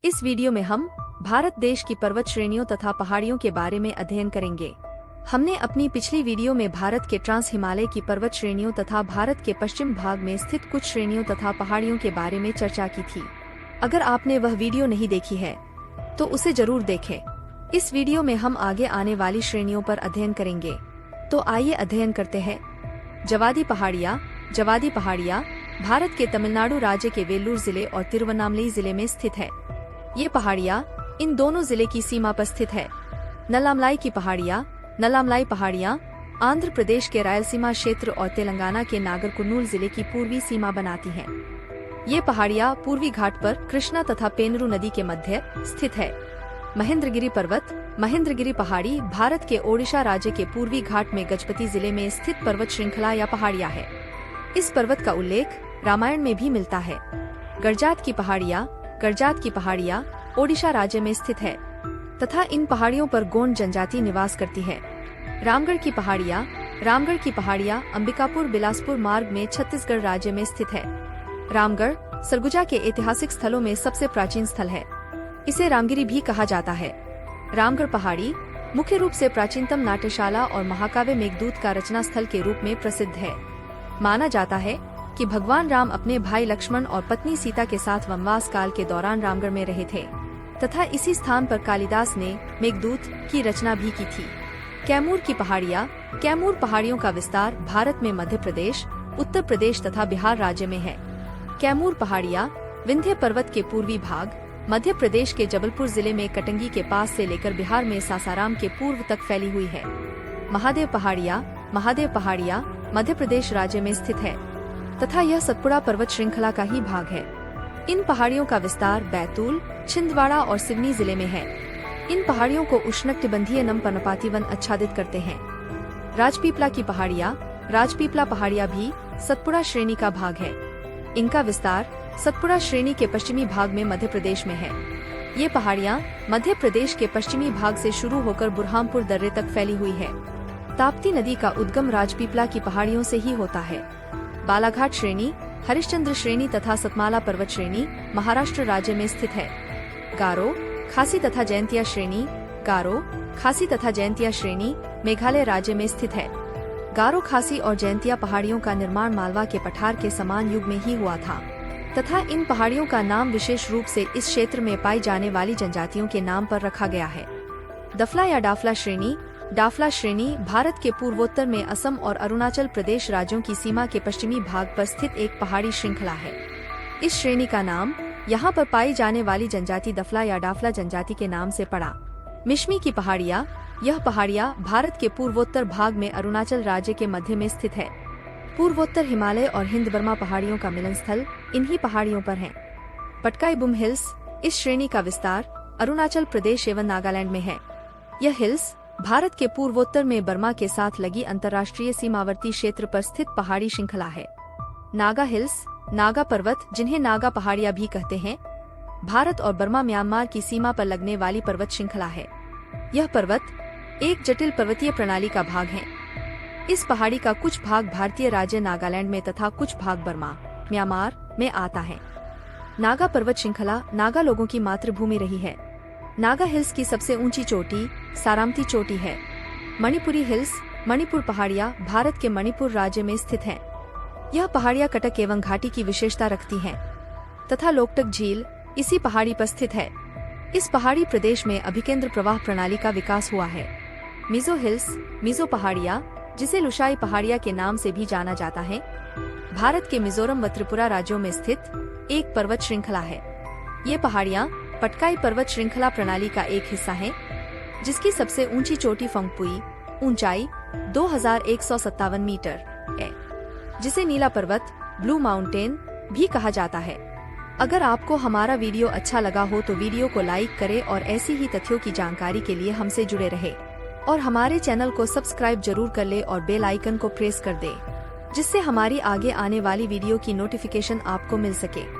इस वीडियो में हम भारत देश की पर्वत श्रेणियों तथा पहाड़ियों के बारे में अध्ययन करेंगे। हमने अपनी पिछली वीडियो में भारत के ट्रांस हिमालय की पर्वत श्रेणियों तथा भारत के पश्चिम भाग में स्थित कुछ श्रेणियों तथा पहाड़ियों के बारे में चर्चा की थी। अगर आपने वह वीडियो नहीं देखी है तो उसे जरूर देखें। इस वीडियो में हम आगे आने वाली श्रेणियों पर अध्ययन करेंगे। तो आइए अध्ययन करते हैं। जवादी पहाड़ियाँ भारत के तमिलनाडु राज्य के वेल्लूर जिले और तिरुवन्नामलई जिले में स्थित है। ये पहाड़ियाँ इन दोनों जिले की सीमा पर स्थित है। नल्लामलाई पहाड़ियाँ आंध्र प्रदेश के रायलसीमा क्षेत्र और तेलंगाना के नागर कुर्नूल जिले की पूर्वी सीमा बनाती हैं। ये पहाड़ियाँ पूर्वी घाट पर कृष्णा तथा पेनरू नदी के मध्य स्थित है। महेंद्रगिरी पहाड़ी भारत के ओडिशा राज्य के पूर्वी घाट में गजपति जिले में स्थित पर्वत श्रृंखला या पहाड़ियाँ है। इस पर्वत का उल्लेख रामायण में भी मिलता है। गड़जात की पहाड़ियाँ ओडिशा राज्य में स्थित है तथा इन पहाड़ियों पर गोंड जनजाति निवास करती है। रामगढ़ की पहाड़ियाँ अंबिकापुर बिलासपुर मार्ग में छत्तीसगढ़ राज्य में स्थित है। रामगढ़ सरगुजा के ऐतिहासिक स्थलों में सबसे प्राचीन स्थल है। इसे रामगिरी भी कहा जाता है। रामगढ़ पहाड़ी मुख्य रूप से प्राचीनतम नाट्यशाला और महाकाव्य मेघदूत का रचना स्थल के रूप में प्रसिद्ध है। माना जाता है कि भगवान राम अपने भाई लक्ष्मण और पत्नी सीता के साथ वनवास काल के दौरान रामगढ़ में रहे थे तथा इसी स्थान पर कालिदास ने मेघदूत की रचना भी की थी। कैमूर पहाड़ियों का विस्तार भारत में मध्य प्रदेश, उत्तर प्रदेश तथा बिहार राज्य में है। कैमूर पहाड़ियाँ विंध्य पर्वत के पूर्वी भाग, मध्य प्रदेश के जबलपुर जिले में कटंगी के पास से लेकर बिहार में सासाराम के पूर्व तक फैली हुई है। महादेव पहाड़ियाँ मध्य प्रदेश राज्य में स्थित है तथा यह सतपुड़ा पर्वत श्रृंखला का ही भाग है। इन पहाड़ियों का विस्तार बैतूल, छिंदवाड़ा और सिवनी जिले में है। इन पहाड़ियों को उष्णकटिबंधीय नम पर्णपाती वन आच्छादित करते हैं। राजपीपला पहाड़ियाँ भी सतपुड़ा श्रेणी का भाग है। इनका विस्तार सतपुड़ा श्रेणी के पश्चिमी भाग में मध्य प्रदेश में है। ये पहाड़ियाँ मध्य प्रदेश के पश्चिमी भाग से शुरू होकर बुरहानपुर दर्रे तक फैली हुई है। ताप्ती नदी का उद्गम राजपीपला की पहाड़ियों से ही होता है। बालाघाट श्रेणी, हरिश्चंद्र श्रेणी तथा सतमाला पर्वत श्रेणी महाराष्ट्र राज्य में स्थित है। गारो, खासी तथा जयंतिया श्रेणी मेघालय राज्य में स्थित है। गारो, खासी और जयंतिया पहाड़ियों का निर्माण मालवा के पठार के समान युग में ही हुआ था तथा इन पहाड़ियों का नाम विशेष रूप से इस क्षेत्र में पाई जाने वाली जनजातियों के नाम पर रखा गया है। दफला या डाफला श्रेणी भारत के पूर्वोत्तर में असम और अरुणाचल प्रदेश राज्यों की सीमा के पश्चिमी भाग पर स्थित एक पहाड़ी श्रृंखला है। इस श्रेणी का नाम यहाँ पर पाई जाने वाली जनजाति दफला या डाफला जनजाति के नाम से पड़ा। मिश्मी की पहाड़ियाँ यह पहाड़ियाँ भारत के पूर्वोत्तर भाग में अरुणाचल राज्य के मध्य में स्थित है। पूर्वोत्तर हिमालय और हिंद बर्मा पहाड़ियों का मिलन स्थल इन्हीं पहाड़ियों पर है। पटकाई बुम हिल्स इस श्रेणी का विस्तार अरुणाचल प्रदेश एवं नागालैंड में है। यह हिल्स भारत के पूर्वोत्तर में बर्मा के साथ लगी अंतर्राष्ट्रीय सीमावर्ती क्षेत्र पर स्थित पहाड़ी श्रृंखला है। नागा हिल्स, नागा पर्वत जिन्हें नागा पहाड़ियाँ भी कहते हैं, भारत और बर्मा म्यांमार की सीमा पर लगने वाली पर्वत श्रृंखला है। यह पर्वत एक जटिल पर्वतीय प्रणाली का भाग है। इस पहाड़ी का कुछ भाग भारतीय राज्य नागालैंड में तथा कुछ भाग बर्मा, म्यांमार में आता है। नागा पर्वत श्रृंखला नागा लोगों की मातृभूमि रही है। नागा हिल्स की सबसे ऊंची चोटी सारामती चोटी है। मणिपुरी हिल्स, मणिपुर पहाड़ियाँ भारत के मणिपुर राज्य में स्थित हैं। यह पहाड़ियाँ कटक एवं घाटी की विशेषता रखती हैं तथा लोकटक झील इसी पहाड़ी पर स्थित है। इस पहाड़ी प्रदेश में अभिकेंद्र प्रवाह प्रणाली का विकास हुआ है। मिजो हिल्स, मिजो पहाड़ियाँ जिसे लुशाई पहाड़ियाँ के नाम से भी जाना जाता है, भारत के मिजोरम व त्रिपुरा राज्यों में स्थित एक पर्वत श्रृंखला है। ये पहाड़ियाँ पटकाई पर्वत श्रृंखला प्रणाली का एक हिस्सा है, जिसकी सबसे ऊंची चोटी फंगपुई ऊंचाई 2157 मीटर है, जिसे नीला पर्वत ब्लू माउंटेन भी कहा जाता है। अगर आपको हमारा वीडियो अच्छा लगा हो तो वीडियो को लाइक करें और ऐसी ही तथ्यों की जानकारी के लिए हमसे जुड़े रहे और हमारे चैनल को सब्सक्राइब जरूर कर ले और बेल आइकन को प्रेस कर दे, जिससे हमारी आगे आने वाली वीडियो की नोटिफिकेशन आपको मिल सके।